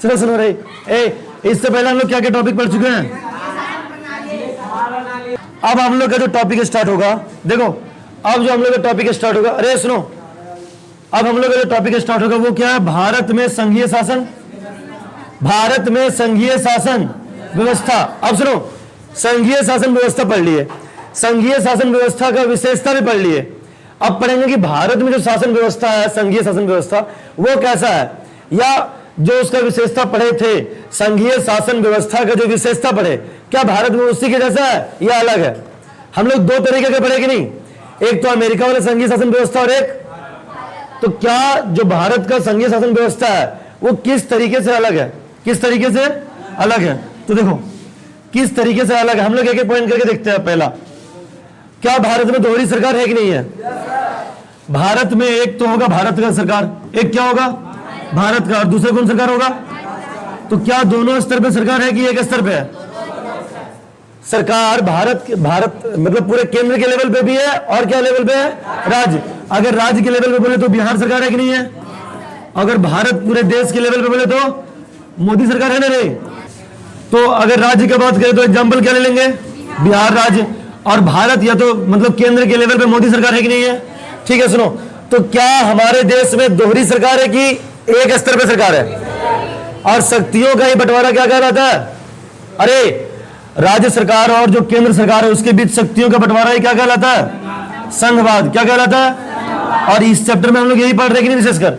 चलो सुनो रे, इससे पहले हम लोग क्या क्या टॉपिक पढ़ चुके हैं। अब हम लोग का जो टॉपिक स्टार्ट होगा, देखो अब जो हम लोग का टॉपिक स्टार्ट होगा, अरे सुनो, अब हम लोग का जो टॉपिक स्टार्ट होगा वो क्या है, भारत में संघीय शासन, भारत में संघीय शासन व्यवस्था। अब सुनो, संघीय शासन व्यवस्था पढ़ लिए, संघीय शासन व्यवस्था का विशेषता भी पढ़ लिए। अब पढ़ेंगे कि भारत में जो शासन व्यवस्था है, संघीय शासन व्यवस्था, वो कैसा है, या जो उसका विशेषता पढ़े थे, संघीय शासन व्यवस्था का जो विशेषता पढ़े, क्या भारत में उसी के जैसा है या अलग है। हम लोग दो तरीके के पढ़े कि नहीं, एक तो अमेरिका वाला संघीय शासन व्यवस्था और एक, तो क्या जो भारत का संघीय शासन व्यवस्था है वो किस तरीके से अलग है, किस तरीके से अलग है। तो देखो किस तरीके से अलग है, हम लोग एक एक पॉइंट करके देखते हैं। पहला, क्या भारत में दोहरी सरकार है कि नहीं है। भारत में एक तो होगा भारत का सरकार, एक क्या होगा भारत का, और दूसरा कौन सरकार होगा। तो क्या दोनों स्तर पे सरकार है कि एक स्तर पे है सरकार। भारत मतलब पूरे केंद्र के लेवल पे भी है और क्या लेवल पे है, राज्य। अगर राज्य के लेवल पे बोले तो बिहार सरकार है कि नहीं है। अगर भारत पूरे देश के लेवल पे बोले तो मोदी सरकार है ना नहीं। तो अगर राज्य की बात करें तो एग्जाम्पल क्या ले लेंगे, बिहार राज्य। और भारत या तो मतलब केंद्र के लेवल पे मोदी सरकार है कि नहीं है। ठीक है सुनो, तो क्या हमारे देश में दोहरी सरकार है कि एक स्तर पे सरकार है। और शक्तियों का ही बंटवारा क्या कहलाता है, अरे राज्य सरकार और जो केंद्र सरकार है उसके बीच शक्तियों का बंटवारा ही क्या कहलाता है, संघवाद। क्या कहलाता है। और इस चैप्टर में हम लोग यही पढ़ रहे हैं कि नहीं विशेषकर।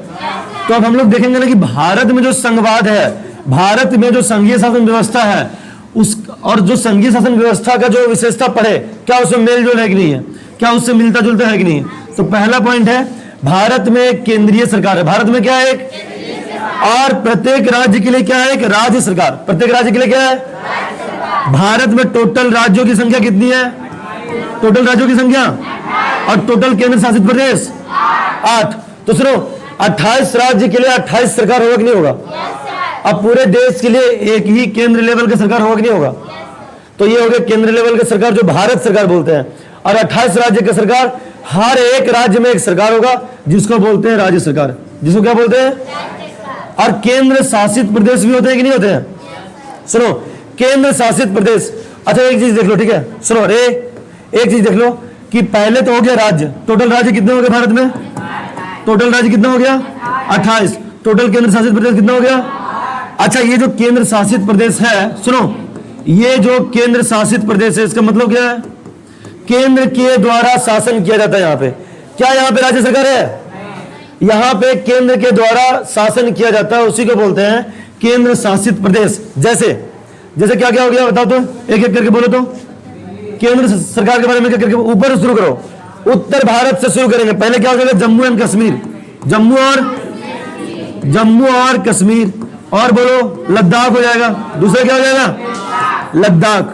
तो अब हम लोग देखेंगे ना कि भारत में जो संघवाद है, भारत में जो संघीय शासन व्यवस्था है उस, और जो संघीय शासन व्यवस्था का जो विशेषता पढ़े, क्या उसमें मेल जोल है कि नहीं है, क्या उससे मिलता जुलता है कि नहीं है। तो पहला पॉइंट है, भारत में एक केंद्रीय सरकार है, भारत में क्या है एक, और प्रत्येक राज्य के लिए क्या है एक राज्य सरकार। प्रत्येक राज्य के लिए क्या है, भारत में टोटल राज्यों की संख्या कितनी है, टोटल राज्यों की संख्या, और टोटल केंद्र शासित प्रदेश 8। तो सुनो, 28 राज्य के लिए 28 सरकार होगा कि नहीं होगा। अब पूरे देश के लिए एक ही केंद्र लेवल का सरकार होगा कि नहीं होगा। तो ये हो गया केंद्र लेवल का सरकार जो भारत सरकार बोलते हैं, और 28 राज्य का सरकार, हर एक राज्य में एक सरकार होगा जिसको बोलते हैं राज्य सरकार, जिसको क्या बोलते हैं। और केंद्र शासित प्रदेश भी होते हैं कि नहीं होते हैं। सुनो, केंद्र शासित प्रदेश, अच्छा एक चीज देख लो, ठीक है सुनो रे, एक चीज देख लो कि पहले तो हो गया राज्य, टोटल राज्य कितने हो गए भारत में, टोटल राज्य कितना हो गया 28, टोटल केंद्र शासित प्रदेश कितना हो गया। अच्छा ये जो केंद्र शासित प्रदेश है, सुनो ये जो केंद्र शासित प्रदेश है इसका मतलब क्या है, केंद्र के द्वारा शासन किया जाता है। यहाँ पे क्या, यहाँ पे राज्य सरकार है, यहाँ पे केंद्र के द्वारा शासन किया जाता है, उसी को बोलते हैं केंद्र शासित प्रदेश। जैसे जैसे क्या क्या हो गया बताओ तो, एक एक करके बोलो तो। केंद्र सरकार के बारे में क्या करके, ऊपर शुरू करो, उत्तर भारत से शुरू करेंगे। पहले क्या हो जाएगा, जम्मू एंड कश्मीर, जम्मू और कश्मीर, और बोलो लद्दाख हो जाएगा। दूसरा क्या हो जाएगा, लद्दाख,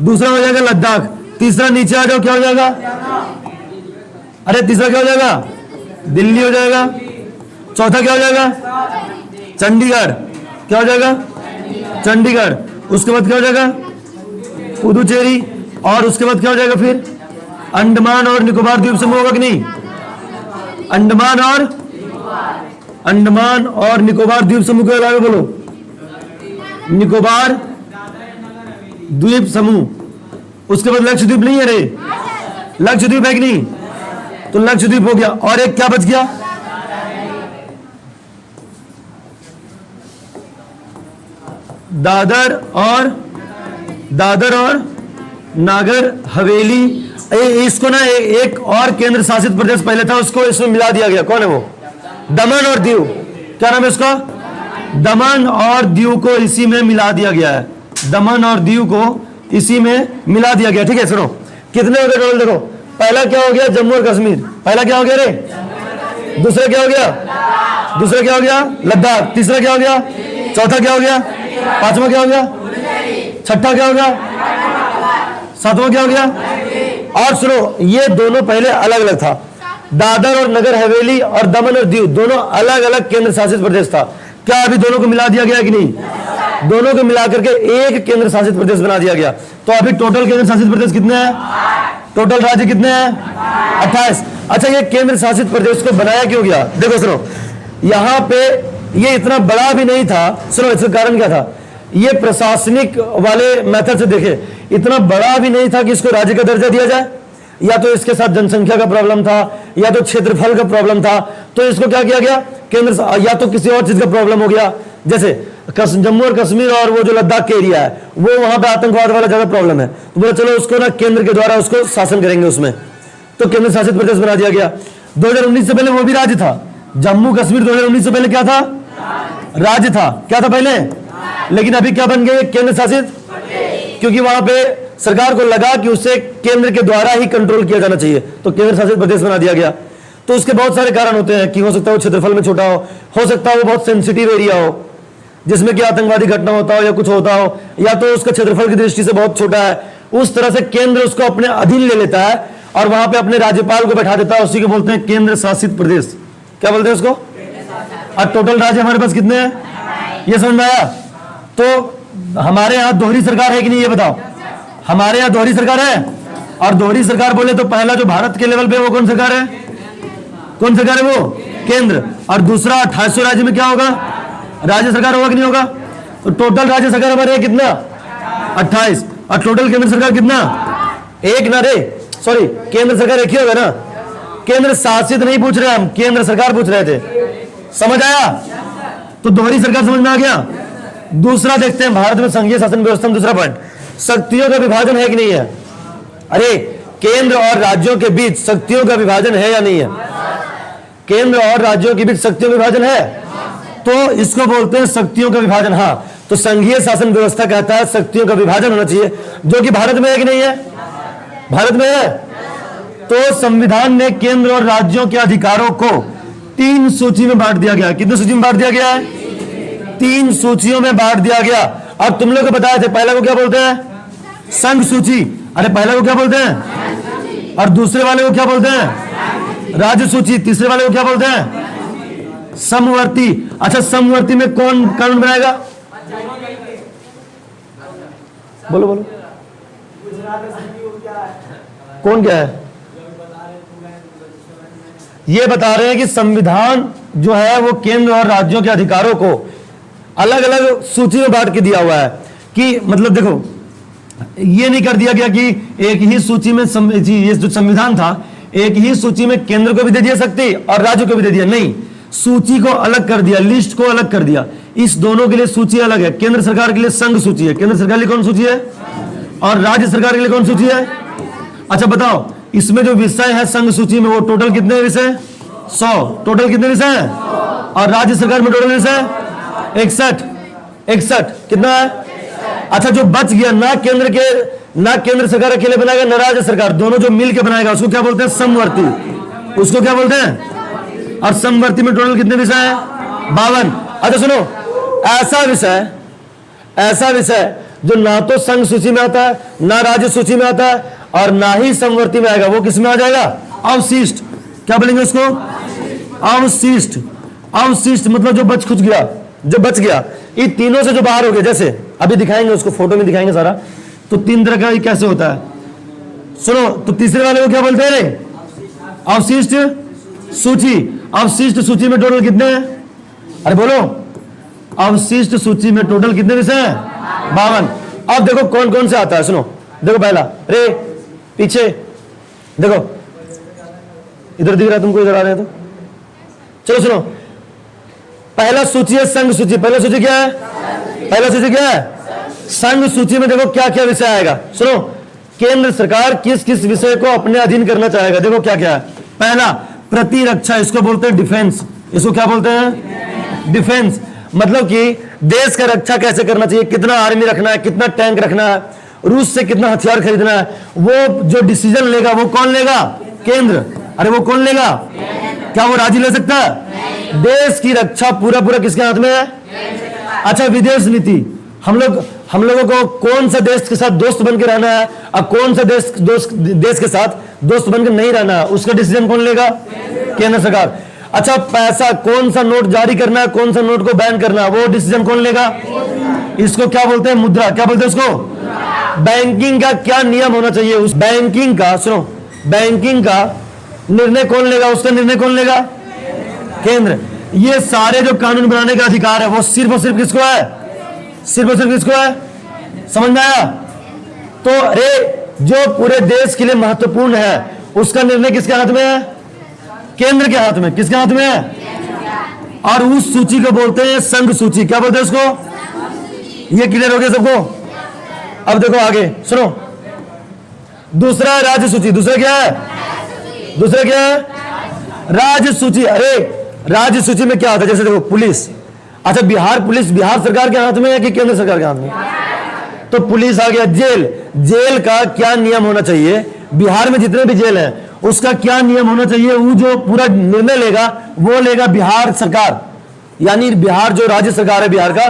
दूसरा हो जाएगा लद्दाख। तीसरा नीचे आ जाओ, क्या हो जाएगा, अरे तीसरा क्या हो जाएगा, दिल्ली हो जाएगा। चौथा क्या हो जाएगा, चंडीगढ़, क्या हो जाएगा, चंडीगढ़। उसके बाद क्या हो जाएगा, पुदुचेरी, और उसके बाद क्या हो जाएगा फिर अंडमान और निकोबार द्वीप समूह होगा कि नहीं। अंडमान और निकोबार द्वीप समूह के अलावा बोलो, निकोबार द्वीप समूह। उसके बाद लक्षद्वीप नहीं है रे, लक्षद्वीप है कि नहीं, तो लक्षद्वीप हो गया। और एक क्या बच गया, दादर और नागर हवेली। इसको ना एक और केंद्र शासित प्रदेश पहले था, उसको इसमें मिला दिया गया। कौन है वो, दमन और दीव। क्या नाम है इसका, दमन और दीव को इसी में मिला दिया गया है, दमन और दीव को इसी में मिला दिया गया। ठीक है सुनो, कितने हो गए टोटल, देखो पहला क्या हो गया, जम्मू और कश्मीर। पहला क्या हो गया रे, दूसरा क्या हो गया, दूसरा क्या हो गया, लद्दाख। तीसरा क्या हो गया, चौथा क्या हो गया, पांचवा क्या हो गया, छठा क्या हो गया, सातवां क्या हो गया। और सुनो, ये दोनों पहले अलग अलग था, दादर और नगर हवेली और दमन और दीव दोनों अलग अलग केंद्र शासित प्रदेश था। क्या अभी दोनों को मिला दिया गया कि नहीं, दोनों को मिला करके एक केंद्र शासित प्रदेश बना दिया गया। तो अभी टोटल केंद्र शासित प्रदेश कितने हैं, टोटल राज्य कितने हैं 28। अच्छा ये केंद्र शासित प्रदेश को बनाया क्यों गया, देखो सुनो, यहाँ पे ये इतना बड़ा भी नहीं था। सुनो इसका कारण क्या था, ये प्रशासनिक वाले मेथड से देखे इतना बड़ा भी नहीं था कि इसको राज्य का दर्जा दिया जाए, या तो इसके साथ जनसंख्या का प्रॉब्लम था, या तो क्षेत्रफल का प्रॉब्लम था, तो इसको क्या किया गया केंद्र, या तो किसी और चीज का प्रॉब्लम हो गया, जैसे जम्मू और कश्मीर और वो जो लद्दाख के एरिया है वो वहां पे आतंकवाद वाला ज्यादा प्रॉब्लम है, तो बोले चलो उसको ना केंद्र के द्वारा उसको शासन करेंगे उसमें, तो केंद्र शासित प्रदेश बना दिया गया। 2019 से पहले वो भी राज्य था, जम्मू कश्मीर 2019 से पहले क्या था, राज्य था, क्या था पहले, लेकिन अभी क्या बन गए, केंद्र शासित, क्योंकि वहां पे सरकार को लगा कि उसे केंद्र के द्वारा ही कंट्रोल किया जाना चाहिए, तो केंद्र शासित प्रदेश बना दिया गया। तो उसके बहुत सारे कारण होते हैं कि हो सकता है वो क्षेत्रफल में छोटा हो सकता है वो बहुत सेंसिटिव एरिया हो जिसमें कि आतंकवादी घटना होता हो या कुछ होता हो, या तो उसका क्षेत्रफल की दृष्टि से बहुत छोटा है, उस तरह से केंद्र उसको अपने अधीन ले लेता है और वहां पे अपने राज्यपाल को बैठा देता है, उसी को बोलते हैं केंद्र शासित प्रदेश। क्या बोलते हैं उसको? और टोटल राज्य हमारे पास कितने हैं, ये समझ में आया? तो हमारे यहाँ दोहरी सरकार है कि नहीं, ये बताओ। हमारे यहाँ दोहरी सरकार है, और दोहरी सरकार बोले तो पहला जो भारत के लेवल पे वो कौन सरकार है, कौन सरकार है, वो केंद्र, और दूसरा 28 राज्य में क्या होगा, राज्य सरकार होगा कि नहीं होगा? तो टोटल राज्य सरकार हमारे यहाँ कितना, 28, और टोटल केंद्र सरकार कितना, एक ना रे, सॉरी केंद्र सरकार एक ही होगा ना, केंद्र शासित नहीं पूछ रहे हम, केंद्र सरकार पूछ रहे थे, समझ आया? तो दोहरी सरकार समझ में आ गया। दूसरा देखते हैं भारत में संघीय शासन व्यवस्था में दूसरा पॉइंट, शक्तियों का विभाजन है कि नहीं है? अरे केंद्र और राज्यों के बीच शक्तियों का विभाजन है या नहीं है? केंद्र और राज्यों के बीच शक्तियों का विभाजन है, तो इसको बोलते हैं शक्तियों का विभाजन। हाँ, तो संघीय शासन व्यवस्था कहता है शक्तियों का विभाजन होना चाहिए, जो कि भारत में है कि नहीं है? भारत में है। तो संविधान ने केंद्र और राज्यों के अधिकारों को 3 सूची में बांट दिया गया। कितने सूची में बांट दिया गया है? 3 सूचियों में बांट दिया गया। अब तुम लोग को बताए थे पहला को क्या बोलते हैं, संघ सूची, अरे पहला को क्या बोलते हैं, और दूसरे वाले को क्या बोलते हैं, राज्य सूची, तीसरे वाले को क्या बोलते हैं, समवर्ती। अच्छा समवर्ती में कौन कानून बनाएगा, बोलो बोलो, कौन क्या है? ये बता रहे हैं कि संविधान जो है वो केंद्र और राज्यों के अधिकारों को अलग अलग सूची में बांट के दिया हुआ है, कि मतलब देखो ये नहीं कर दिया गया कि एक ही सूची में ये जो संविधान था एक ही सूची में केंद्र को भी दे दिया शक्ति और राज्य को भी दे दिया, नहीं, सूची को अलग कर दिया, लिस्ट को अलग कर दिया। इस दोनों के लिए सूची अलग है, केंद्र सरकार के लिए संघ सूची है, केंद्र सरकार के लिए कौन सूची है, और राज्य सरकार के लिए कौन सूची है? अच्छा बताओ, इसमें जो विषय है संघ सूची में वो टोटल कितने विषय, 100, टोटल कितने विषय है, और राज्य सरकार में टोटल विषय 61 कितना है? अच्छा जो बच गया, ना केंद्र सरकार अकेले बनाएगा ना राज्य सरकार, दोनों जो मिल के बनाएगा उसको क्या बोलते हैं, समवर्ती, उसको क्या बोलते हैं, और समवर्ती में टोटल कितने विषय है, 52। अच्छा सुनो, ऐसा विषय जो ना तो संघ सूची में आता है, ना राज्य सूची में आता है, और ना ही समवर्ती में आएगा, वो किस में आ जाएगा, अवशिष्ट। क्या बोलेंगे उसको, अवशिष्ट मतलब जो बच गया, ये तीनों से जो बाहर हो गया, जैसे अभी दिखाएंगे उसको, फोटो में दिखाएंगे सारा, तो 3 तरह का कैसे होता है। सुनो, तो तीसरे वाले को क्या बोलते हैं रे, अवशिष्ट सूची। अवशिष्ट सूची में टोटल कितने हैं, अरे बोलो, अवशिष्ट सूची में टोटल कितने विषय हैं, 52। अब देखो कौन कौन से आता है, सुनो देखो, पहला रे पीछे देखो, इधर दिख रहा है तुमको, इधर आ रहे हैं तो चलो सुनो, पहला सूची है संघ सूची। पहला सूची क्या है, संघ सूची में देखो क्या क्या विषय आएगा। सुनो, केंद्र सरकार किस किस विषय को अपने अधीन करना चाहेगा, देखो क्या क्या है। पहला प्रतिरक्षा, इसको बोलते हैं डिफेंस, इसको क्या बोलते हैं, डिफेंस, मतलब कि देश का रक्षा कैसे करना चाहिए, कितना आर्मी रखना है, कितना टैंक रखना है, रूस से कितना हथियार खरीदना है, वो जो डिसीजन लेगा वो कौन लेगा, केंद्र। अरे वो कौन लेगा, क्या वो राज्य ले सकता है? देश की रक्षा पूरा किसके हाथ में है? अच्छा विदेश नीति, हम लोगों को कौन सा देश के साथ दोस्त बन के रहना है और कौन सा देश के साथ दोस्त बनकर नहीं रहना है, उसका डिसीजन कौन लेगा, केंद्र सरकार। अच्छा पैसा, कौन सा नोट जारी करना है, कौन सा नोट को बैन करना है, वो डिसीजन कौन लेगा, इसको क्या बोलते हैं, मुद्रा। क्या बोलते हैं उसको, बैंकिंग का क्या नियम होना चाहिए, उस बैंकिंग का, सुनो, बैंकिंग का निर्णय कौन लेगा, उसका निर्णय कौन लेगा, केंद्र। ये सारे जो कानून बनाने का अधिकार है वो सिर्फ और सिर्फ किसको है? सिर्फ और सिर्फ किसको है? समझ में आया? तो अरे जो पूरे देश के लिए महत्वपूर्ण है उसका निर्णय किसके हाथ में है? केंद्र के हाथ में। किसके हाथ में है? और उस सूची को बोलते हैं संघ सूची। क्या बोलते हैं उसको? ये क्लियर हो गया सबको? अब देखो आगे सुनो, दूसरा है राज्य सूची। दूसरा क्या है? दूसरा क्या है? राज्य सूची। अरे राज्य सूची में क्या होता है? जैसे देखो पुलिस, अच्छा बिहार पुलिस बिहार सरकार के हाथ में है कि केंद्र सरकार के हाथ में? तो पुलिस आ गया। जेल, जेल का क्या नियम होना चाहिए? बिहार में जितने भी जेल है उसका क्या नियम होना चाहिए? वो जो पूरा निर्णय लेगा वो लेगा बिहार सरकार, यानी बिहार जो राज्य सरकार है बिहार का,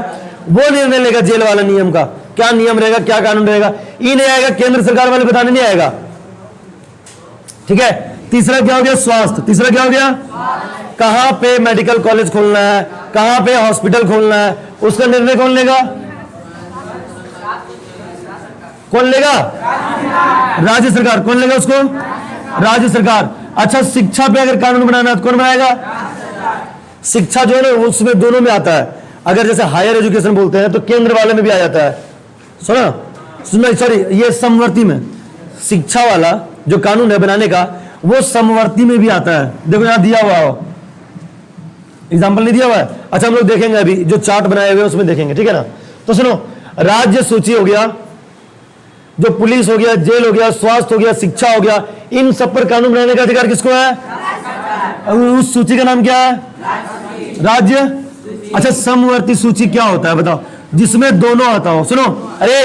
वो निर्णय लेगा जेल वाला नियम का। क्या नियम रहेगा, क्या कानून रहेगा, ये नहीं आएगा, केंद्र सरकार वाले बताने नहीं आएगा। ठीक है। तीसरा क्या हो गया? स्वास्थ्य। तीसरा क्या हो गया? कहां पे मेडिकल कॉलेज खोलना है, कहां पे हॉस्पिटल खोलना है, उसका निर्णय कौन लेगा? कौन लेगा? राज्य सरकार। कौन लेगा उसको? राज्य सरकार। अच्छा शिक्षा पे अगर कानून बनाना है तो कौन बनाएगा? शिक्षा जो है ना उसमें दोनों में आता है। अगर जैसे हायर एजुकेशन बोलते हैं तो केंद्र वाले में भी आ जाता है। सुना सॉरी, ये समवर्ती में शिक्षा वाला जो कानून है बनाने का वो समवर्ती में भी आता है। देखो यहां दिया हुआ हो, एग्जाम्पल नहीं दिया हुआ है। अच्छा हम लोग देखेंगे अभी जो चार्ट बनाए हुए उसमें देखेंगे, ठीक है ना। तो सुनो, राज्य सूची हो गया, जो पुलिस हो गया, जेल हो गया, स्वास्थ्य हो गया, शिक्षा हो गया, इन सब पर कानून बनाने का अधिकार किसको है? उस सूची का नाम क्या है? राज्य। अच्छा समवर्ती सूची क्या होता है बताओ? जिसमें दोनों आता हो। सुनो, अरे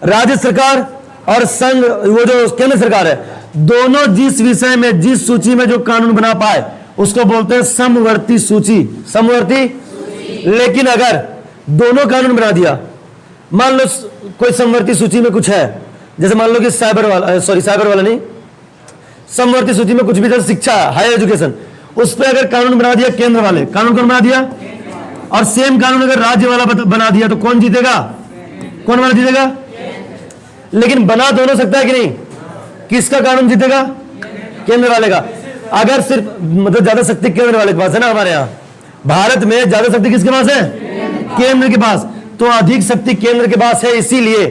राज्य सरकार और संघ वो जो केंद्र सरकार है, दोनों जिस विषय में जिस सूची में जो कानून बना पाए उसको बोलते हैं समवर्ती सूची। समवर्ती। लेकिन अगर दोनों कानून बना दिया, मान लो कोई समवर्ती सूची में कुछ है, जैसे मान लो कि साइबर वाला नहीं, समवर्ती सूची में कुछ भी, जैसे शिक्षा, हायर एजुकेशन, उस पर अगर कानून बना दिया केंद्र वाले, कानून कौन बना दिया? और सेम कानून अगर राज्य वाला बना दिया तो कौन जीतेगा? कौन वाला जीतेगा? लेकिन बना दोनों सकता है कि नहीं? किसका कानून जीतेगा? केंद्र वाले का। अगर सिर्फ मतलब ज्यादा शक्ति केंद्र वाले के पास है ना, हमारे यहाँ भारत में ज्यादा शक्ति किसके पास है? केंद्र के पास। तो अधिक शक्ति केंद्र के पास है। इसीलिए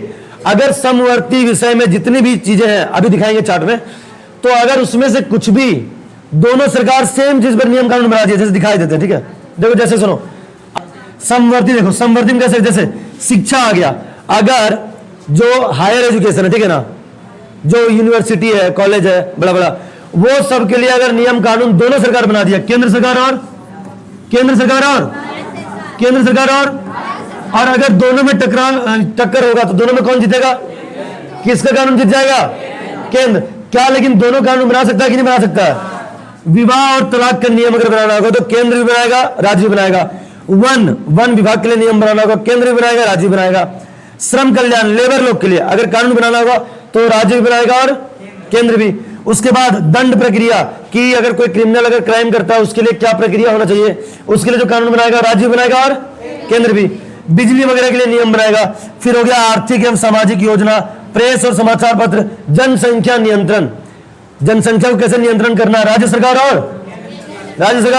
अगर समवर्ती विषय में जितनी भी चीजें हैं, अभी दिखाएंगे चार्ट में, तो अगर उसमें से कुछ भी दोनों सरकार सेम चीज पर नियम कानून बना दिए, जैसे दिखाई देते हैं, ठीक है। देखो जैसे सुनो समवर्ती, देखो समवर्ती में कैसे, जैसे शिक्षा आ गया, अगर जो हायर एजुकेशन है, ठीक है ना, जो यूनिवर्सिटी है, कॉलेज है, बड़ा बड़ा, वो सब के लिए अगर नियम कानून दोनों सरकार बना दिया, केंद्र सरकार और केंद्र सरकार और अगर दोनों में टक्कर होगा तो दोनों में कौन जीतेगा? किसका कानून जीत जाएगा? केंद्र। क्या लेकिन दोनों कानून बना सकता है कि नहीं बना सकता है? विवाह और तलाक का नियम अगर बनाना होगा तो केंद्र भी बनाएगा, राज्य भी बनाएगा। वन विभाग के लिए नियम बनाना होगा, केंद्र भी बनाएगा, राज्य भी बनाएगा। श्रम कल्याण, लेबर लोग के लिए अगर कानून बनाना होगा तो राज्य भी बनाएगा और केंद्र भी। उसके बाद दंड प्रक्रिया कि अगर कोई क्रिमिनल अगर क्राइम करता है उसके लिए क्या प्रक्रिया होना चाहिए, उसके लिए जो कानून बनाएगा राज्य भी बनाएगा और केंद्र भी। बिजली वगैरह के लिए नियम बनाएगा। फिर हो गया आर्थिक एवं सामाजिक योजना, प्रेस और समाचार पत्र, जनसंख्या नियंत्रण, जनसंख्या को कैसे नियंत्रण करना, राज्य सरकार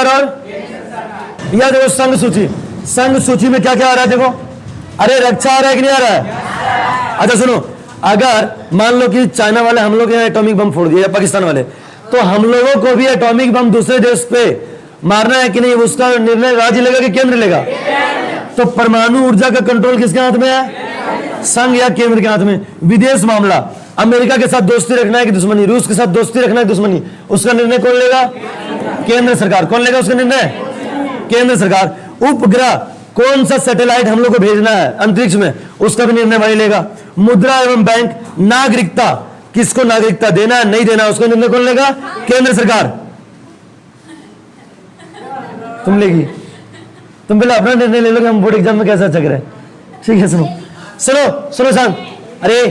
और यह देखो संघ सूची। संघ सूची में क्या क्या आ रहा है देखो, अरे रक्षा आ रहा है कि नहीं आ रहा है? अच्छा सुनो, अगर मान लो कि चाइना वाले हम लोग यहाँ एटॉमिक बम फोड़ दिए या पाकिस्तान वाले, तो हम लोगों को भी एटॉमिक बम दूसरे देश पे मारना है कि नहीं, उसका निर्णय राज्य लेगा कि केंद्र लेगा? तो परमाणु ऊर्जा का कंट्रोल किसके हाथ में है? संघ या केंद्र के हाथ में। विदेश मामला, अमेरिका के साथ दोस्ती रखना है कि दुश्मनी, रूस के साथ दोस्ती रखना है दुश्मनी, उसका निर्णय कौन लेगा? केंद्र सरकार। कौन लेगा उसका निर्णय? केंद्र सरकार। उपग्रह, कौन सा सैटेलाइट हम लोग को भेजना है अंतरिक्ष में, उसका भी निर्णय वही लेगा। मुद्रा एवं बैंक, नागरिकता, किसको नागरिकता देना है नहीं देना, उसका निर्णय कौन लेगा? केंद्र सरकार। तुम लेगी, तुम पहले अपना निर्णय ले लो कि हम बोर्ड एग्जाम में कैसा चक रहे हैं। ठीक है सुनो सुनो सुनो सांग, अरे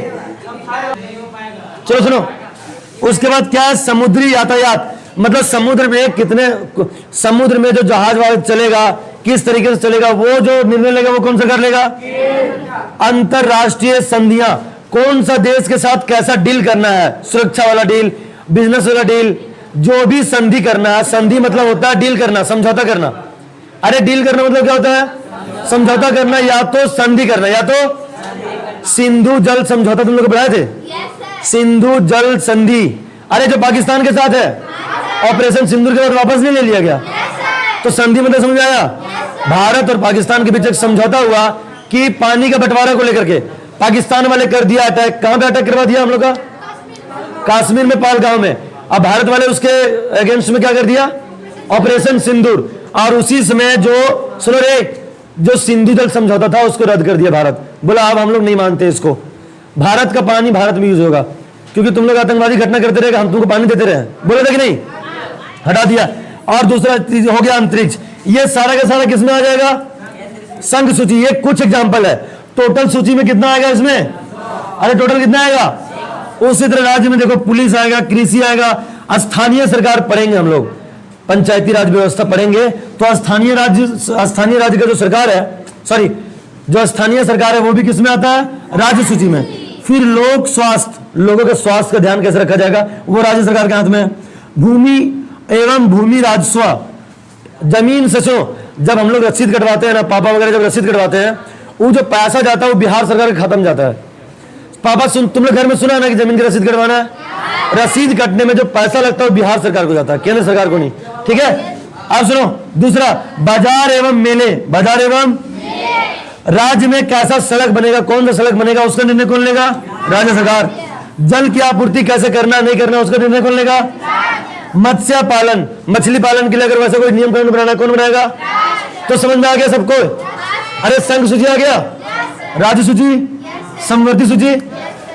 चलो सुनो। उसके बाद क्या है? समुद्री यातायात, मतलब समुद्र में कितने, समुद्र में जो जहाज वहाज चलेगा किस तरीके से चलेगा, वो जो निर्णय लेगा वो कौन सा कर लेगा? अंतरराष्ट्रीय संधियां, कौन सा देश के साथ कैसा डील करना है, सुरक्षा वाला डील, बिजनेस वाला डील, जो भी संधि करना है, संधि मतलब होता है डील करना, समझौता करना, अरे डील करना मतलब क्या होता है? समझौता करना, या तो संधि करना, या तो सिंधु जल समझौता तुम लोग पढ़ाए थे, सिंधु जल संधि। अरे जो पाकिस्तान के साथ है, ऑपरेशन सिंदूर के बाद वापस नहीं ले लिया गया, तो संधि मतलब समझ आया? भारत और पाकिस्तान के बीच एक समझौता हुआ कि पानी का बंटवारा को लेकर के पाकिस्तान वाले कर दिया अटैक। कहां पे अटैक करवा दिया हम लोग का? कश्मीर में, पहलगाम में। अब भारत वाले उसके अगेंस्ट में क्या कर दिया? ऑपरेशन सिंदूर। और उसी समय जो, सुनो रे, जो सिंधु जल समझौता था उसको रद्द कर दिया भारत। बोला अब हम लोग नहीं मानते इसको, भारत का पानी भारत में यूज होगा, क्योंकि तुम लोग आतंकवादी घटना करते रहे, हम तुमको पानी देते रहे। बोले थे कि नहीं? हटा दिया। और दूसरा चीज हो गया अंतरिक्ष। ये सारा का सारा किसमें आ जाएगा? संघ सूची। ये कुछ एग्जाम्पल है, टोटल सूची में कितना आएगा इसमें? अरे टोटल कितना आएगा? उसी तरह राज्य में देखो, पुलिस आएगा, कृषि आएगा, स्थानीय सरकार पढ़ेंगे हम लोग, पंचायती राज व्यवस्था पढ़ेंगे। तो स्थानीय राज्य का जो सरकार है, सॉरी, जो स्थानीय सरकार है वो भी किसमें आता है? राज्य सूची में। फिर लोक स्वास्थ्य, लोगों के स्वास्थ्य का ध्यान कैसे रखा जाएगा, वो राज्य सरकार के हाथ में है। भूमि एवं भूमि राजस्व, जमीन सचो, जब हम लोग रसीद कटवाते हैं ना, पापा वगैरह जब रसीद कटवाते हैं, वो जो पैसा जाता है वो बिहार सरकार के खत्म जाता है। पापा तुम लोग घर में सुना है ना कि जमीन की रसीद कटवाना है, रसीद कटने में जो पैसा लगता है वो बिहार सरकार को जाता है, केंद्र सरकार को नहीं। ठीक है, अब सुनो दूसरा, बाजार एवं मेले। बाजार एवं राज्य में कैसा सड़क बनेगा, कौन सा सड़क बनेगा, उसका निर्णय कौन लेगा? राज्य सरकार। जल की आपूर्ति कैसे करना नहीं करना, उसका निर्णय कौन लेगा? मत्स्य पालन, मछली पालन के लिए अगर वैसा कोई नियम कानून बनाना, कौन बनाएगा? तो समझ में आ गया सबको? अरे संघ सूची आ गया, राज्य सूची, समवर्ती सूची।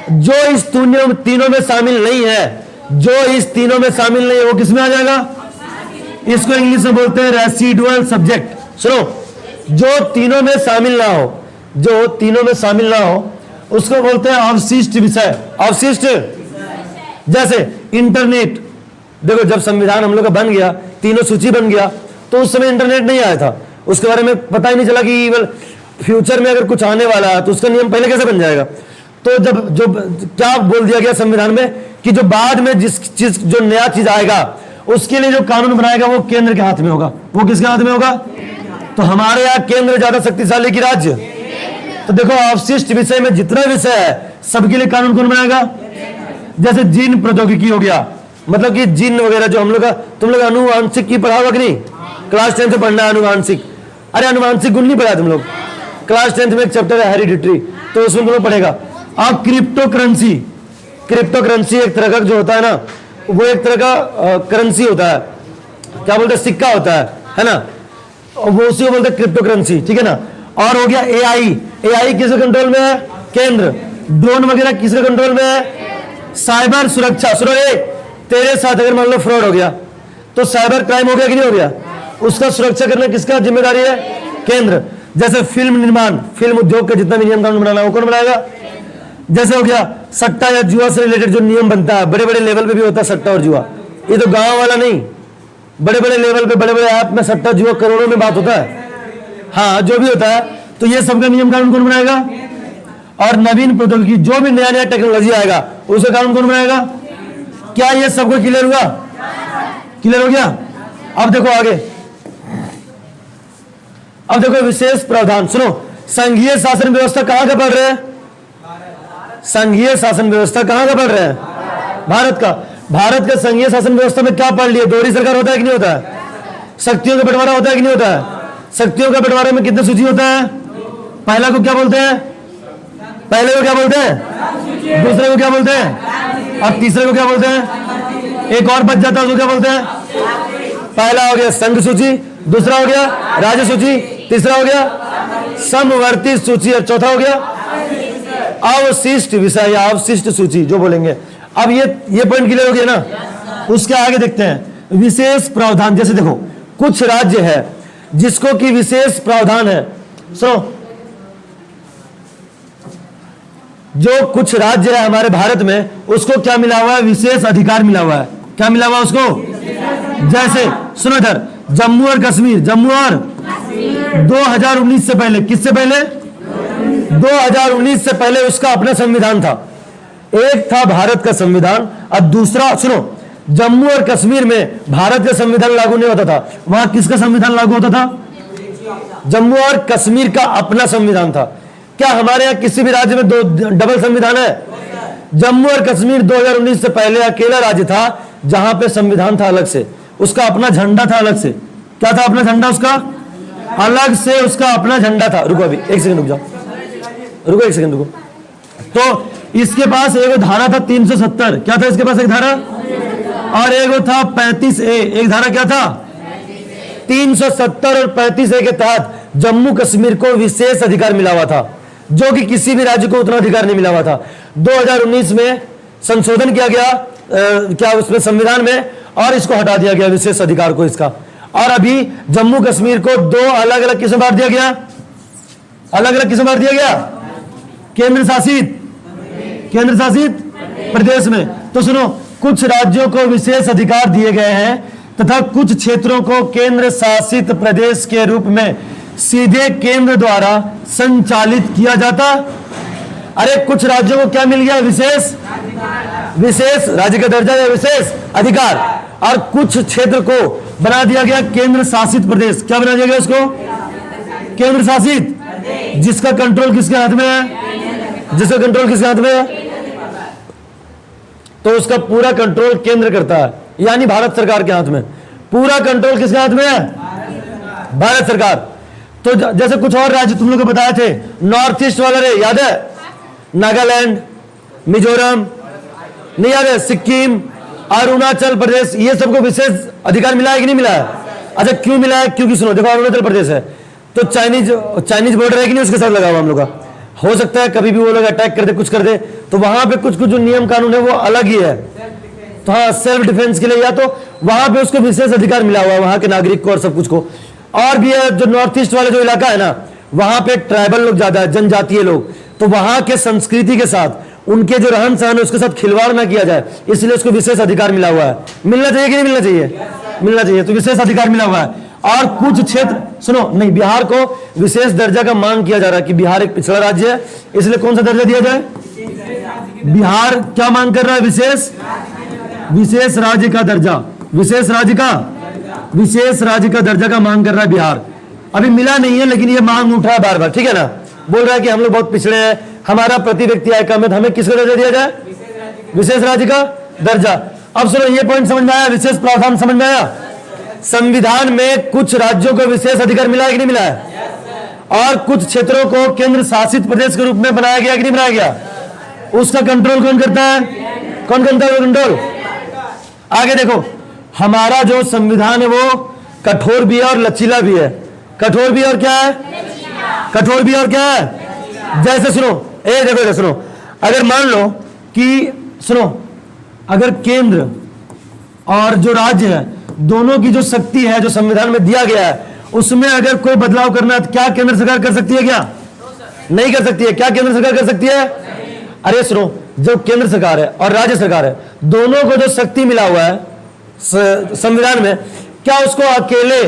जो इस तीनों में शामिल नहीं है, जो इस तीनों में शामिल नहीं है, वो किसमें आ जाएगा? इसको इंग्लिश में बोलते हैं रेसिडुअल सब्जेक्ट। सुनो, जो तीनों में शामिल ना हो, जो तीनों में शामिल ना हो, उसको बोलते हैं अवशिष्ट विषय। अवशिष्ट, जैसे इंटरनेट। देखो जब संविधान हम लोग का बन गया, तीनों सूची बन गया, तो उस समय इंटरनेट नहीं आया था, उसके बारे में पता ही नहीं चला कि फ्यूचर में अगर कुछ आने वाला है तो उसका नियम पहले कैसे बन जाएगा। तो जब जो क्या बोल दिया गया संविधान में कि जो बाद में जिस चीज, जो नया चीज आएगा, उसके लिए जो कानून बनाएगा वो केंद्र के हाथ में होगा। वो किसके हाथ में होगा? तो हमारे यहाँ केंद्र ज्यादा शक्तिशाली की राज्य। तो देखो अवशिष्ट विषय में जितना विषय है सबके लिए कानून कौन बनाएगा? जैसे जीन प्रौद्योगिकी हो गया, मतलब कि जीन वगैरह जो हम लोग का, तुम लोग अनुवांशिक की पढ़ा होगा कि नहीं? क्लास 10 से पढ़ना है अनुवांशिक। अरे अनुवांशिक गुण नहीं पढ़ा तुम लोग? क्लास 10 में एक चैप्टर है हेरिडिटरी, तो उसमें तुम लोग पढ़ेगा। अब क्रिप्टो करेंसी, क्रिप्टो करेंसी एक तरह का जो होता है ना, वो एक तरह का करेंसी होता है, क्या बोलते हैं, सिक्का होता है ना, वो उसी को बोलते हैं क्रिप्टो करेंसी। ठीक है ना। और हो गया एआई। एआई किसके कंट्रोल में है? केंद्र। ड्रोन वगैरह किसके कंट्रोल में है? साइबर सुरक्षा। सुनो रे, तेरे साथ अगर मान लो फ्रॉड हो गया तो साइबर क्राइम हो गया कि नहीं हो गया, उसका सुरक्षा करना किसका जिम्मेदारी है? केंद्र। जैसे फिल्म निर्माण, फिल्म उद्योग का जितना भी नियम कानून बनाना वो कौन बनाएगा? जैसे हो गया सट्टा या जुआ से रिलेटेड जो नियम बनता है, बड़े बड़े लेवल पे भी होता है सट्टा और जुआ। ये तो गांव वाला नहीं, बड़े बड़े लेवल पे, बड़े बड़े ऐप में सट्टा जुआ करोड़ों में बात होता है। हाँ, जो भी होता है, तो ये सबका नियम कानून कौन बनाएगा? और नवीन प्रौद्योगिकी, जो भी नया नया टेक्नोलॉजी आएगा उसका कानून कौन बनाएगा? क्या ये सबको क्लियर हुआ? क्लियर हो गया? अब देखो आगे, अब देखो विशेष प्रावधान। सुनो, संघीय शासन व्यवस्था कहां का पढ़ रहे हैं? संघीय शासन व्यवस्था कहां का पढ़ रहे हैं? भारत का। भारत का संघीय शासन व्यवस्था में क्या पढ़ लिए? दोहरी सरकार होता है कि नहीं होता है? शक्तियों का बंटवारा होता है कि नहीं होता है? शक्तियों का बंटवारे में कितने सूची होता है? पहला को क्या बोलते हैं? पहले को क्या बोलते हैं? दूसरे को क्या बोलते हैं? और तीसरे को क्या बोलते हैं? एक और बच जाता है उसको क्या बोलते हैं? पहला हो गया संघ सूची, दूसरा हो गया राज्य सूची, तीसरा हो गया समवर्ती सूची, और चौथा हो गया अवशिष्ट विषय या अवशिष्ट सूची जो बोलेंगे। अब ये पॉइंट क्लियर हो गया ना। उसके आगे देखते हैं विशेष प्रावधान। जैसे देखो कुछ राज्य है जिसको कि विशेष प्रावधान है। सुनो, जो कुछ राज्य है हमारे भारत में, उसको क्या मिला हुआ है? विशेष अधिकार मिला हुआ है। क्या मिला हुआ उसको? जैसे सुनो इधर, जम्मू और कश्मीर, जम्मू और 2019 से पहले, किससे पहले? 2019 से पहले उसका अपना संविधान था। एक था भारत का संविधान और दूसरा, सुनो, जम्मू और कश्मीर में भारत का संविधान लागू नहीं होता था, वहां किसका संविधान लागू होता था? जम्मू और कश्मीर का अपना संविधान था। क्या हमारे यहाँ किसी भी राज्य में दो डबल संविधान है? जम्मू और कश्मीर 2019 से पहले अकेला राज्य था जहां पे संविधान था अलग से, उसका अपना झंडा था अलग से। क्या था अपना झंडा? उसका अलग से उसका अपना झंडा था। रुको अभी एक सेकंड रुक जाओ, रुको एक सेकंड रुको। तो इसके पास एक धारा था 370, क्या था इसके पास एक धारा, और एक था 35A, एक धारा क्या था 370 और 35A के तहत जम्मू कश्मीर को विशेष अधिकार मिला हुआ था, जो कि किसी भी राज्य को उतना अधिकार नहीं मिला हुआ था। 2019 में संशोधन किया गया क्या उसमें संविधान में, और इसको हटा दिया गया विशेष अधिकार को इसका। और अभी जम्मू कश्मीर को दो अलग अलग किस्म बांट दिया गया, अलग अलग किस्म बांट दिया गया केंद्र शासित प्रदेश में। तो सुनो, कुछ राज्यों को विशेष अधिकार दिए गए हैं तथा कुछ क्षेत्रों को केंद्र शासित प्रदेश के रूप में सीधे केंद्र द्वारा संचालित किया जाता। अरे कुछ राज्यों को क्या मिल गया? विशेष राज्य का दर्जा या विशेष अधिकार, और कुछ क्षेत्र को बना दिया गया केंद्र शासित प्रदेश। क्या बना दिया गया उसको? केंद्र शासित, जिसका कंट्रोल किसके हाथ में है? जिसका कंट्रोल किसके हाथ में है? तो उसका पूरा कंट्रोल केंद्र करता है, यानी भारत सरकार के हाथ में। पूरा कंट्रोल किसके हाथ में है? भारत सरकार। तो जैसे कुछ और राज्य तुम लोग को बताए थे, नॉर्थ ईस्ट वाला रे याद है, नागालैंड, मिजोरम, नहीं याद है, सिक्किम, अरुणाचल प्रदेश, ये सबको विशेष अधिकार मिला है कि नहीं मिला है? अच्छा क्यों मिला है? क्योंकि सुनो, देखो अरुणाचल प्रदेश है तो चाइनीज बॉर्डर है कि नहीं उसके साथ लगा हुआ हम लोग का। हो सकता है कभी भी वो लोग अटैक कर दे, कुछ कर दे, तो वहां पे कुछ कुछ जो नियम कानून है वो अलग ही है। तो हाँ, सेल्फ डिफेंस के लिए या तो वहां पे उसको विशेष अधिकार मिला हुआ है वहां के नागरिक को और सब कुछ को। और भी है जो नॉर्थ ईस्ट वाला जो इलाका है ना, वहां पे ट्राइबल लोग ज्यादा है, जनजातीय लोग, तो वहां के संस्कृति के साथ उनके जो रहन सहन है उसके साथ खिलवाड़ ना किया जाए, इसलिए उसको विशेष अधिकार मिला हुआ है। मिलना चाहिए कि नहीं मिलना चाहिए? मिलना चाहिए। तो विशेष अधिकार मिला हुआ है। और कुछ क्षेत्र, सुनो नहीं, बिहार को विशेष दर्जा का मांग किया जा रहा है कि बिहार एक पिछड़ा राज्य है, इसलिए कौन सा दर्जा दिया जाए? बिहार क्या मांग कर रहा है? विशेष राज्य का दर्जा, विशेष राज्य का दर्जा का मांग कर रहा है बिहार। अभी मिला नहीं है, लेकिन ये मांग उठा है बार बार, ठीक है ना। बोल रहा है कि हम लोग बहुत पिछड़े हैं, हमारा प्रति व्यक्ति आय कम है, तो हमें किसका दर्जा दिया जाए? विशेष राज्य का दर्जा। अब सुनो, ये पॉइंट समझ में आया? विशेष प्रावधान समझ में आया? संविधान में कुछ राज्यों को विशेष अधिकार मिला है कि नहीं मिला है? और कुछ क्षेत्रों को केंद्र शासित प्रदेश के रूप में बनाया गया कि नहीं बनाया गया? उसका कंट्रोल कौन करता है? कौन करता है वो कंट्रोल? आगे देखो, हमारा जो संविधान है वो कठोर भी है और लचीला भी है। कठोर भी और क्या है? कठोर भी और क्या है? जैसे सुनो, देखो सुनो, अगर मान लो कि सुनो, अगर केंद्र और जो राज्य है दोनों की जो शक्ति है जो संविधान में दिया गया है, उसमें अगर कोई बदलाव करना है तो क्या केंद्र सरकार कर सकती है? क्या नहीं कर सकती है? क्या केंद्र सरकार कर सकती है? अरे सुनो, जो केंद्र सरकार है और राज्य सरकार है, दोनों को जो शक्ति मिला हुआ है संविधान में, क्या उसको अकेले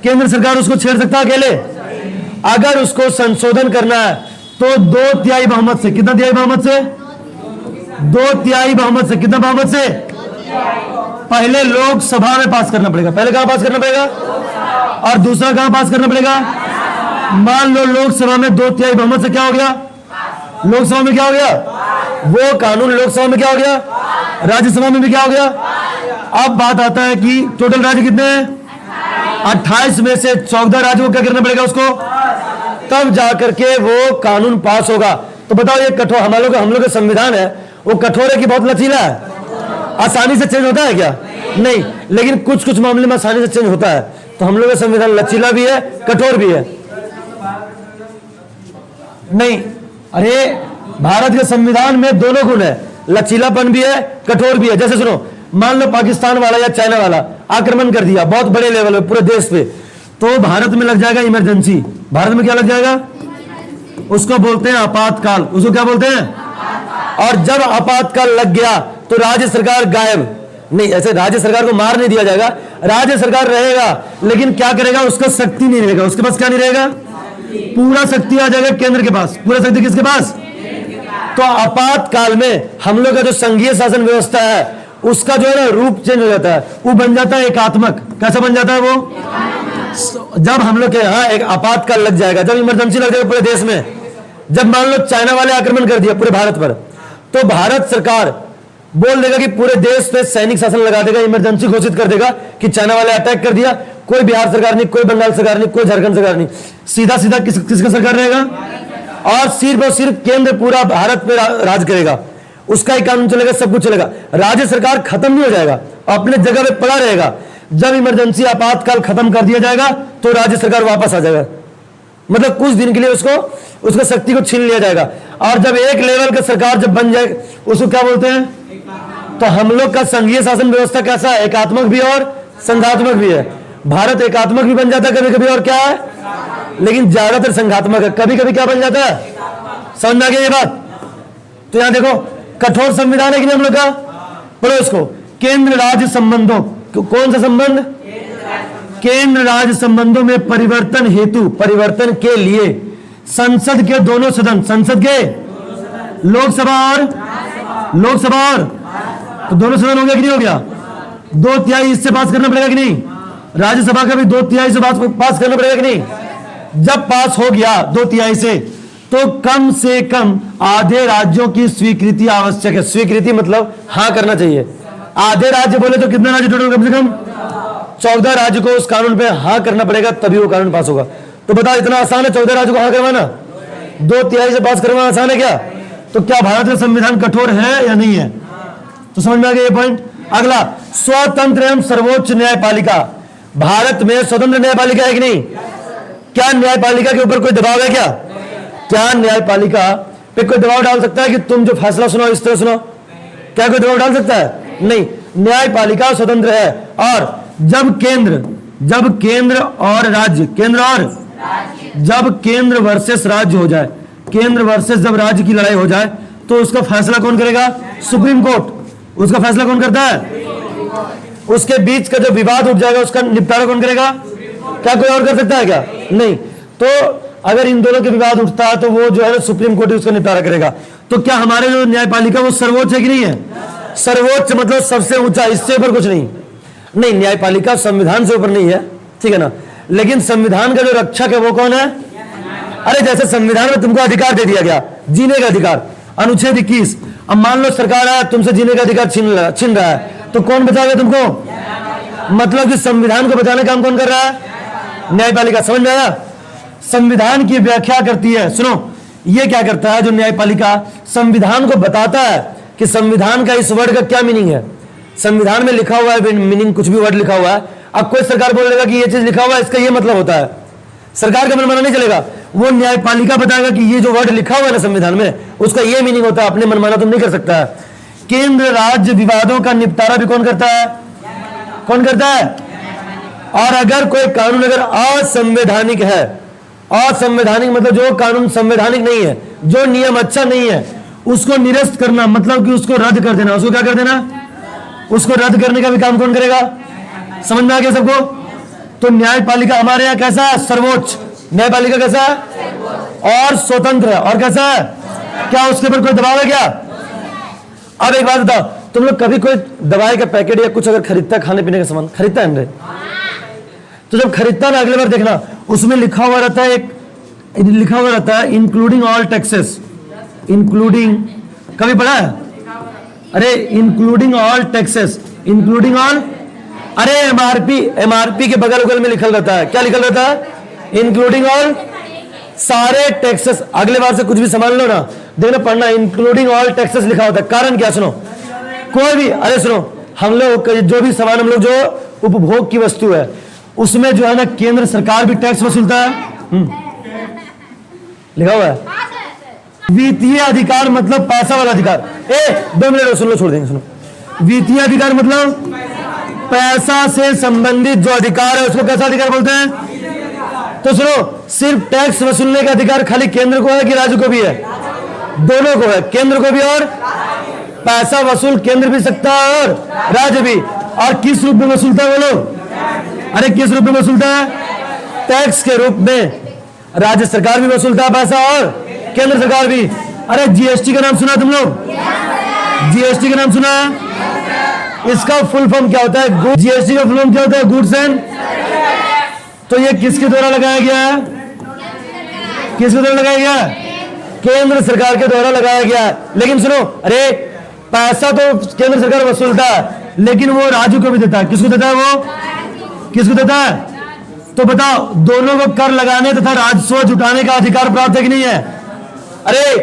केंद्र सरकार उसको छेड़ सकता है? अकेले अगर उसको संशोधन करना है तो 2/3 बहुमत से, कितना तिहाई बहुमत से? 2/3 बहुमत से। कितना बहुमत से? पहले लोकसभा में पास करना पड़ेगा। पहले कहां पास करना पड़ेगा? और दूसरा कहां पास करना पड़ेगा? मान लो लोकसभा में 2/3 बहुमत से क्या हो गया? लोकसभा में क्या हो गया? वो कानून लोकसभा में क्या हो गया? राज्यसभा में भी क्या हो गया? अब बात आता है कि टोटल राज्य कितने हैं? 28 में से 14 राज्यों को क्या करना पड़ेगा उसको, तब जाकर के वो कानून पास होगा। तो बताओ ये कठोर, हम लोग का संविधान है वो कठोर है कि बहुत लचीला है? आसानी से चेंज होता है क्या? नहीं, लेकिन कुछ कुछ मामले में आसानी से चेंज होता है। तो हम लोग का संविधान लचीला भी है, कठोर भी है। नहीं, अरे भारत के संविधान में दोनों गुण है, लचीलापन भी है, कठोर भी है। जैसे सुनो, मान लो पाकिस्तान वाला या चाइना वाला आक्रमण कर दिया बहुत बड़े लेवल पे पूरे देश पे, तो भारत में लग जाएगा इमरजेंसी। भारत में क्या लग जाएगा? उसको बोलते हैं आपातकाल। उसको क्या बोलते हैं? और जब आपातकाल लग गया तो राज्य सरकार गायब। नहीं, ऐसे राज्य सरकार को मार नहीं दिया जाएगा, राज्य सरकार रहेगा, लेकिन क्या करेगा? उसका शक्ति नहीं रहेगा, उसके पास क्या नहीं रहेगा? पूरा शक्ति आ जाएगा केंद्र के पास। पूरा शक्ति किसके पास? तो आपातकाल में हम लोग का जो संघीय शासन व्यवस्था है उसका जो है ना रूप चेंज हो जाता है, वो बन जाता है एकात्मक। कैसा बन जाता है वो? जब हम लोग के यहाँ एक आपातकाल लग जाएगा, जब इमरजेंसी लग जाएगा पूरे देश में, जब मान लो चाइना वाले आक्रमण कर दिया पूरे भारत पर, तो भारत सरकार बोल देगा कि पूरे देश पे सैनिक शासन लगा देगा, इमरजेंसी घोषित कर देगा कि चाइना वाले अटैक कर दिया। कोई बिहार सरकार नहीं, कोई बंगाल सरकार नहीं, कोई झारखंड सरकार नहीं, सीधा सीधा किसका सरकार रहेगा? और सिर्फ केंद्र पूरा भारत पे राज करेगा, उसका ही कानून चलेगा, सब कुछ चलेगा। राज्य सरकार खत्म नहीं हो जाएगा, अपने जगह पे पड़ा रहेगा। जब इमरजेंसी आपातकाल खत्म कर दिया जाएगा तो राज्य सरकार वापस आ जाएगा, मतलब कुछ दिन के लिए उसको शक्ति को छीन लिया जाएगा। और जब एक लेवल का सरकार जब बन जाए, उसको क्या बोलते हैं? तो हम लोग का संघीय शासन व्यवस्था कैसा है? एकात्मक भी और संघात्मक भी है। भारत एकात्मक भी बन जाता है कभी कभी, और क्या है, लेकिन ज्यादातर संघात्मक है। कभी कभी क्या बन जाता है? समझ में आ गया ये बात? तो यहां देखो, कठोर संविधान है कि नहीं हम लोग का? पढ़ो इसको। केंद्र राज्य संबंधों, कौन सा संबंध? केंद्र राज्य संबंधों में परिवर्तन हेतु, परिवर्तन के लिए संसद के दोनों सदन, संसद के लोकसभा और तो दोनों सदन हो गया कि नहीं हो गया? 2/3 इससे पास करना पड़ेगा कि नहीं? राज्यसभा का भी 2/3 से पास करना पड़ेगा कि नहीं? जब पास हो गया 2/3 से, तो कम से कम आधे राज्यों की स्वीकृति आवश्यक है। स्वीकृति मतलब हाँ करना चाहिए। आधे राज्य बोले तो कितने राज्य टोटल? कम से कम 14 राज्य को उस कानून पे हाँ करना पड़ेगा, तभी वो कानून पास होगा। तो बताओ, इतना आसान है 14 राज्य को हाँ करवाना? 2/3 से पास करवाना आसान है क्या? तो क्या भारत का संविधान कठोर है या नहीं है? तो समझ में आ गया ये पॉइंट। अगला, स्वतंत्र एवं सर्वोच्च न्यायपालिका। भारत में स्वतंत्र न्यायपालिका है कि नहीं? क्या न्यायपालिका के ऊपर कोई दबाव है क्या? क्या न्यायपालिका पे कोई दबाव डाल सकता है कि तुम जो फैसला सुनाओ इस तरह सुनाओ? क्या कोई दबाव डाल सकता है? नहीं। न्यायपालिका स्वतंत्र है। और जब केंद्र और राज्य, जब केंद्र वर्सेस राज्य हो जाए, केंद्र वर्सेस जब राज्य की लड़ाई हो जाए, तो उसका फैसला कौन करेगा? Supreme court. उसका फैसला कौन करता है? उसके बीच का जो विवाद उठ जाएगा उसका निपटारा कौन करेगा? क्या कोई और कर सकता है क्या? नहीं। तो अगर इन दोनों के विवाद उठता है तो वो जो है सुप्रीम कोर्ट उसका निपटारा करेगा। तो क्या हमारे जो न्यायपालिका वो सर्वोच्च है कि नहीं है? सर्वोच्च मतलब सबसे ऊंचा, इससे ऊपर कुछ नहीं। नहीं, न्यायपालिका संविधान से ऊपर नहीं है, ठीक है ना, लेकिन संविधान का जो रक्षक है वो कौन है? अरे जैसे संविधान में तुमको अधिकार दे दिया गया, जीने का अधिकार, अनुच्छेद 21। अब मान लो सरकार है तुमसे जीने का अधिकार छीन रहा है, तो कौन बचाएगा तुमको? मतलब कि संविधान को बचाने का काम कौन कर रहा है? न्यायपालिका। समझ में आया? संविधान की व्याख्या करती है। सुनो, ये क्या करता है जो न्यायपालिका, संविधान को बताता है कि संविधान का इस वर्ड का क्या मीनिंग है। संविधान में लिखा हुआ है मीनिंग, कुछ भी वर्ड लिखा हुआ है, अब कोई सरकार बोल देगा कि ये चीज लिखा हुआ है इसका ये मतलब होता है, सरकार का मनमाना नहीं चलेगा। वो न्यायपालिका बताएगा कि ये जो वर्ड लिखा हुआ है ना संविधान में, उसका ये मीनिंग होता है, अपने मनमाना तुम नहीं कर सकता है। केंद्र राज्य विवादों का निपटारा भी कौन करता है? कौन करता है? और अगर कोई कानून अगर असंवैधानिक है, असंवैधानिक मतलब जो कानून संवैधानिक नहीं है, जो नियम अच्छा नहीं है, उसको निरस्त करना मतलब कि उसको रद्द कर देना। उसको क्या कर देना? उसको रद्द करने का भी काम कौन करेगा? समझ में आ गया सबको? तो न्यायपालिका हमारे यहाँ कैसा है? सर्वोच्च। न्यायपालिका कैसा है? और स्वतंत्र है। और कैसा है? क्या उसके ऊपर कोई दबाव है क्या? अब एक बात बताओ, तुम लोग कभी कोई दवाई का पैकेट या कुछ अगर खरीदता है, खाने पीने का सामान खरीदता है, तो जब खरीदता है ना, अगले बार देखना उसमें लिखा हुआ रहता है इंक्लूडिंग ऑल टैक्सेस। इंक्लूडिंग कभी पढ़ा है? अरे including all taxes, including all, अरे एमआरपी के बगल में लिखल रहता है। क्या लिखल रहता है? इंक्लूडिंग ऑल, सारे टैक्सेस। अगले बार से कुछ भी समझ लो ना, देखना पढ़ना, इंक्लूडिंग ऑल टैक्सेस लिखा होता है। कारण क्या? सुनो, कोई भी, अरे सुनो, हम लोग जो भी सामान, हम लोग जो उपभोग की वस्तु है उसमें जो है ना केंद्र सरकार भी टैक्स वसूलता है। लिखा हुआ है। वित्तीय अधिकार मतलब पैसा वाला अधिकार। 2 मिनट सुन लो, छोड़ देंगे। सुनो, वित्तीय अधिकार मतलब पैसा से संबंधित जो अधिकार है उसको कैसा अधिकार बोलते हैं? तो सुनो, सिर्फ टैक्स वसूलने का अधिकार खाली केंद्र को है कि राज्य को भी है? दोनों को है, केंद्र को भी और पैसा वसूल केंद्र भी सकता है और राज्य भी। और किस रूप में वसूलता है वो लोग? अरे किस रूप में वसूलता है? टैक्स के रूप में। राज्य सरकार भी वसूलता है पैसा और केंद्र सरकार भी। अरे जीएसटी का नाम सुना तुम लोग? जीएसटी का नाम सुना? इसका फुल फॉर्म क्या होता है? जीएसटी का फुल फॉर्म क्या होता है? Goods and. तो ये किसके द्वारा लगाया गया है? किसके द्वारा लगाया गया है? केंद्र सरकार के द्वारा लगाया गया है। लेकिन सुनो, अरे पैसा तो केंद्र सरकार वसूलता है, लेकिन वो राज्य को भी देता है। किसको देता है? वो किसको देता है? तो बताओ, दोनों को कर लगाने तथा राजस्व जुटाने का अधिकार प्राप्त है कि नहीं है? अरे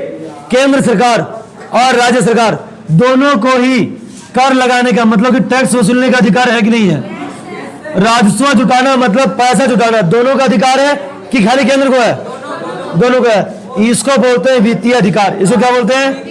केंद्र सरकार और राज्य सरकार दोनों को ही कर लगाने का मतलब कि टैक्स वसूलने का अधिकार है कि नहीं है? राजस्व जुटाना मतलब पैसा जुटाना, दोनों का अधिकार है कि खाली केंद्र को है? दोनों को है। इसको बोलते हैं वित्तीय अधिकार। इसको क्या बोलते हैं?